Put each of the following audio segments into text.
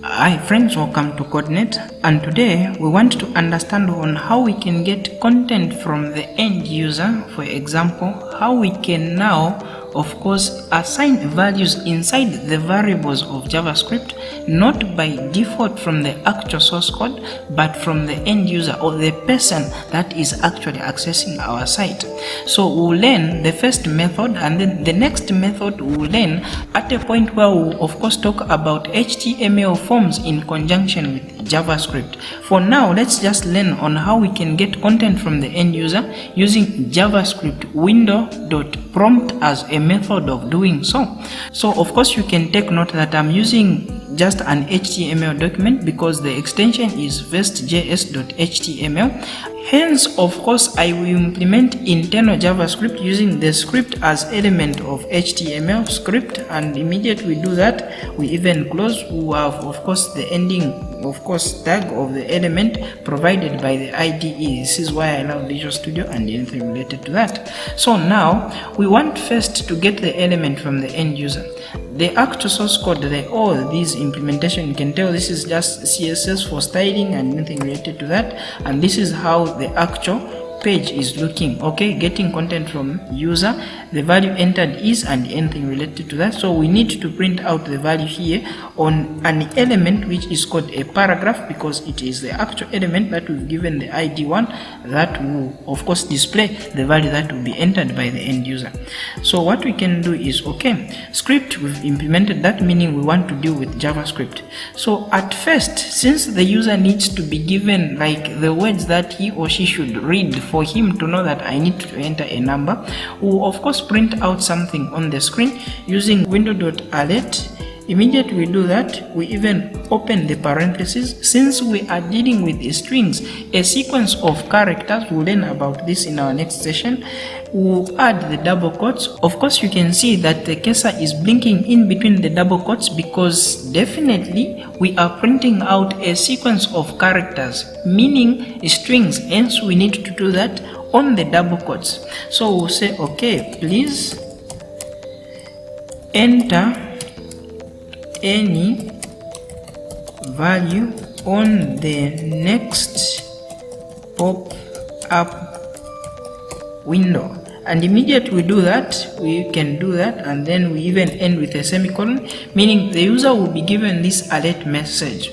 Hi friends, welcome to Coordinate, and today we want to understand on how we can get content from the end user. For example, how we can now of course assign values inside the variables of JavaScript, not by default from the actual source code, but from the end user or the person that is actually accessing our site. So we'll learn the first method, and then the next method we'll learn at a point where we'll of course talk about HTML forms in conjunction with JavaScript. For now, let's just learn on how we can get content from the end user using JavaScript window.prompt as a method of doing so. So of course you can take note that I'm using just an HTML document because the extension is firstjs.html. Hence, of course, I will implement internal JavaScript using the script as element of HTML script, and immediately we do that, we even close, we have of course the ending of course tag of the element provided by the IDE. This is why I love Visual Studio and anything related to that. So now we want first to get the element from the end user. The actual source code, all these implementation, you can tell this is just CSS for styling and anything related to that, and this is how the actual page is looking. Okay, getting content from user, the value entered is, and anything related to that. So we need to print out the value here on an element which is called a paragraph, because it is the actual element that we've given the ID one that will of course display the value that will be entered by the end user. So what we can do is, okay, script, we've implemented that, meaning we want to deal with JavaScript. So at first, since the user needs to be given like the words that he or she should read for him to know that I need to enter a number, we'll of course print out something on the screen using window.alert. Immediately we do that, we even open the parentheses. Since we are dealing with strings, a sequence of characters, we'll learn about this in our next session. We'll add the double quotes. Of course you can see that the cursor is blinking in between the double quotes because definitely we are printing out a sequence of characters, meaning strings, hence we need to do that on the double quotes. So we'll say, okay, please enter any value on the next pop-up window. And immediately we do that, we can do that, and then we even end with a semicolon, meaning the user will be given this alert message: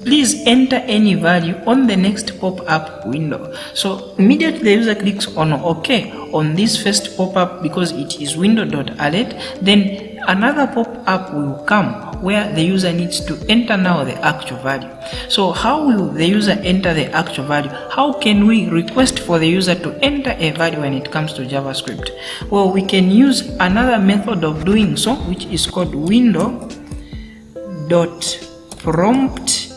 please enter any value on the next pop-up window. So immediately the user clicks on OK on this first pop-up because it is window.alert. Then another pop-up will come where the user needs to enter now the actual value. So how will the user enter the actual value? How can we request for the user to enter a value when it comes to JavaScript? Well, we can use another method of doing so, which is called window.prompt,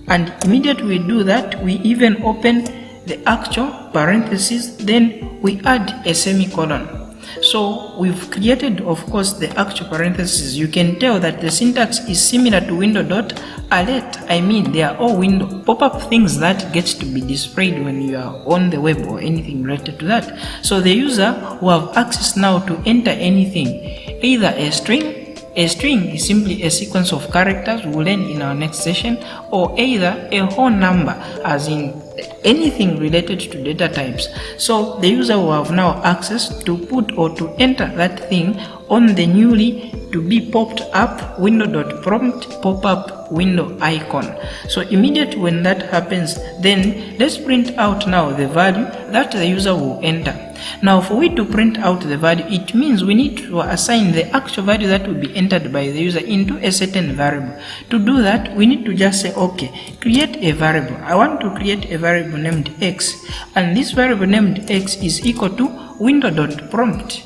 and immediately we do that, we even open the actual parentheses, then we add a semicolon. So we've created of course the actual parentheses. You can tell that the syntax is similar to window.alert. I mean, they are all window pop-up things that gets to be displayed when you are on the web or anything related to that. So the user will have access now to enter anything, either a string. A string is simply a sequence of characters, we'll learn in our next session, or either a whole number, as in anything related to data types. So the user will have now access to put or to enter that thing on the newly to be popped up window.prompt pop-up window icon. So immediately when that happens, then let's print out now the value that the user will enter. Now for we to print out the value, it means we need to assign the actual value that will be entered by the user into a certain variable. To do that, we need to just say, okay, create a variable. I want to create a variable named x, and this variable named x is equal to window.prompt.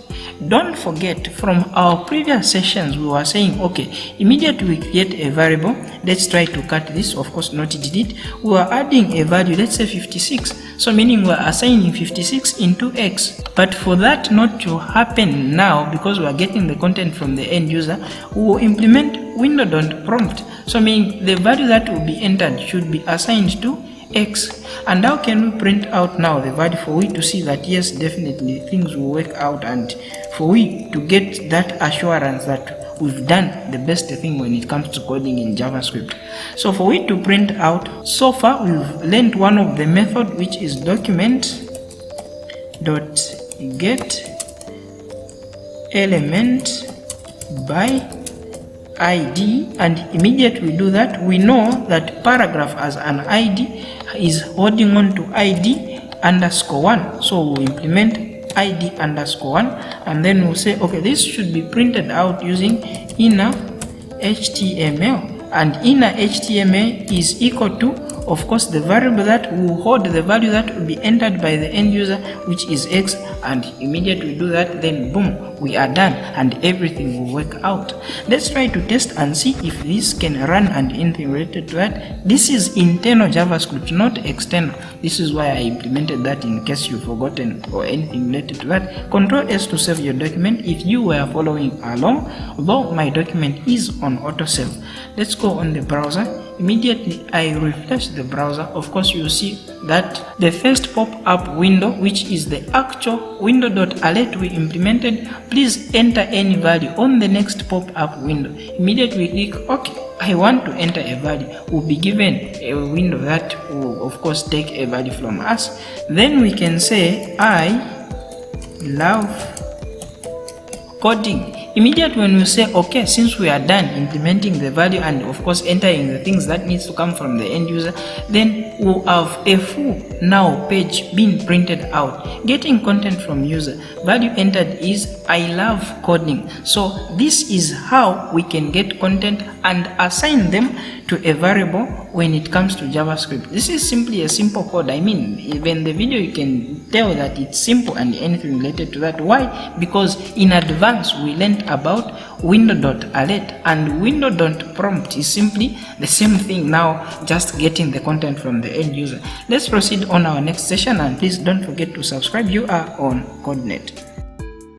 Don't forget, from our previous sessions we were saying, okay, immediately we create a variable. Let's try to cut this, of course not delete. We are adding a value, let's say 56, so meaning we are assigning 56 into x. But for that not to happen now, because we are getting the content from the end user, we will implement window.prompt, so meaning the value that will be entered should be assigned to x. And how can we print out now the value for we to see that yes, definitely things will work out, and for we to get that assurance that we've done the best thing when it comes to coding in JavaScript. So for it to print out, so far we've learned one of the method, which is document dot get element by ID, and immediately we do that, we know that paragraph as an ID is holding on to ID underscore 1. So we implement ID underscore 1, and then we'll say, okay, this should be printed out using inner HTML, and inner HTML is equal to, of course, the variable that will hold the value that will be entered by the end user, which is X, and immediately we do that, then boom, we are done and everything will work out. Let's try to test and see if this can run and anything related to that. This is internal JavaScript, not external. This is why I implemented that in case you've forgotten or anything related to that. Control S to save your document if you were following along, although my document is on auto save. Let's go on the browser. Immediately I refresh the browser. Of course, you see that the first pop-up window, which is the actual window.alert we implemented, please enter any value on the next pop-up window. Immediately we click OK. I want to enter a value. We'll be given a window that will, of course, take a value from us. Then we can say, I love coding. Immediately when we say, okay, since we are done implementing the value and of course entering the things that needs to come from the end user, then we'll have a full now page being printed out, getting content from user. Value entered is I love coding. So this is how we can get content and assign them to a variable when it comes to JavaScript. This is simply a simple code. I mean, even the video you can tell that it's simple and anything related to that. Why? Because in advance we learned about window.alert, and window.prompt is simply the same thing, now just getting the content from the end user. Let's proceed on our next session, and please don't forget to subscribe. You are on CodeNet.